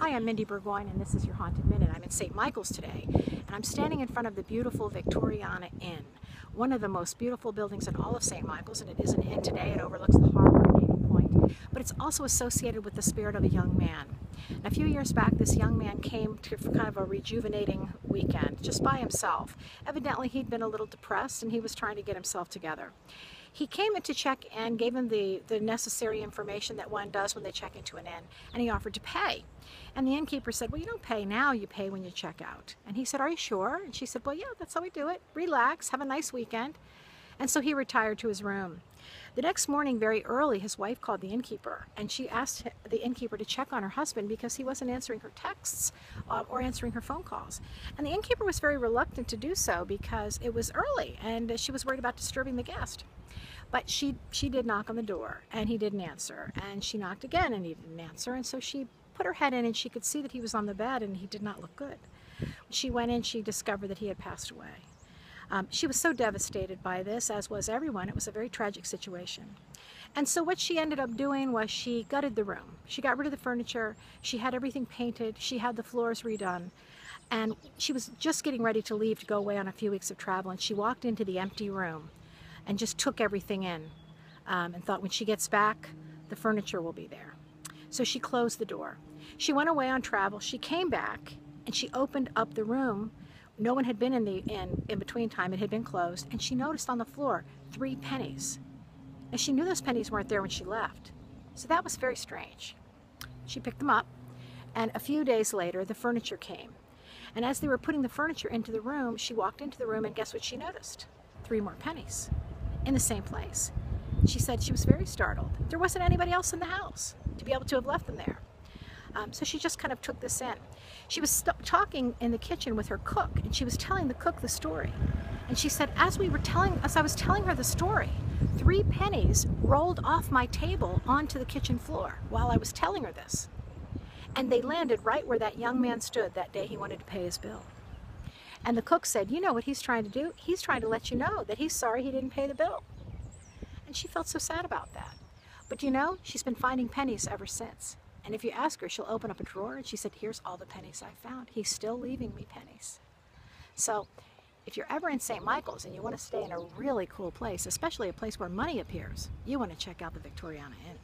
Hi, I'm Mindy Burgoyne, and this is your Haunted Minute. I'm in St. Michael's today, and I'm standing in front of the beautiful Victoriana Inn, one of the most beautiful buildings in all of St. Michael's, and it is an inn today. It overlooks the harbor and Navy Point, but it's also associated with the spirit of a young man. And a few years back, this young man came for kind of a rejuvenating weekend, just by himself. Evidently, he'd been a little depressed, and he was trying to get himself together. He came in to check and gave him the necessary information that one does when they check into an inn, and he offered to pay. And the innkeeper said, well, you don't pay now, you pay when you check out. And he said, are you sure? And she said, well, yeah, that's how we do it. Relax, have a nice weekend. And so he retired to his room. The next morning, very early, his wife called the innkeeper, and she asked the innkeeper to check on her husband because he wasn't answering her texts or answering her phone calls. And the innkeeper was very reluctant to do so because it was early, and she was worried about disturbing the guest. But she did knock on the door, and he didn't answer. And she knocked again, and he didn't answer. And so she put her head in, and she could see that he was on the bed, and he did not look good. When she went in, she discovered that he had passed away. She was so devastated by this, as was everyone. It was a very tragic situation. And so what she ended up doing was she gutted the room. She got rid of the furniture. She had everything painted. She had the floors redone. And she was just getting ready to leave to go away on a few weeks of travel, and she walked into the empty room and just took everything in and thought when she gets back, the furniture will be there. So she closed the door. She went away on travel. She came back and she opened up the room. No one had been in the inn in between time. It had been closed. And she noticed on the floor 3 pennies. And she knew those pennies weren't there when she left. So that was very strange. She picked them up, and a few days later, the furniture came. And as they were putting the furniture into the room, she walked into the room, and guess what she noticed? 3 more pennies in the same place. She said she was very startled. There wasn't anybody else in the house to be able to have left them there. So she just kind of took this in. She was talking in the kitchen with her cook, and she was telling the cook the story. And she said, as I was telling her the story, 3 pennies rolled off my table onto the kitchen floor while I was telling her this. And they landed right where that young man stood that day he wanted to pay his bill. And the cook said, you know what he's trying to do? He's trying to let you know that he's sorry he didn't pay the bill. And she felt so sad about that. But you know, she's been finding pennies ever since. And if you ask her, she'll open up a drawer, and she said, here's all the pennies I found. He's still leaving me pennies. So if you're ever in St. Michael's and you want to stay in a really cool place, especially a place where money appears, you want to check out the Victoriana Inn.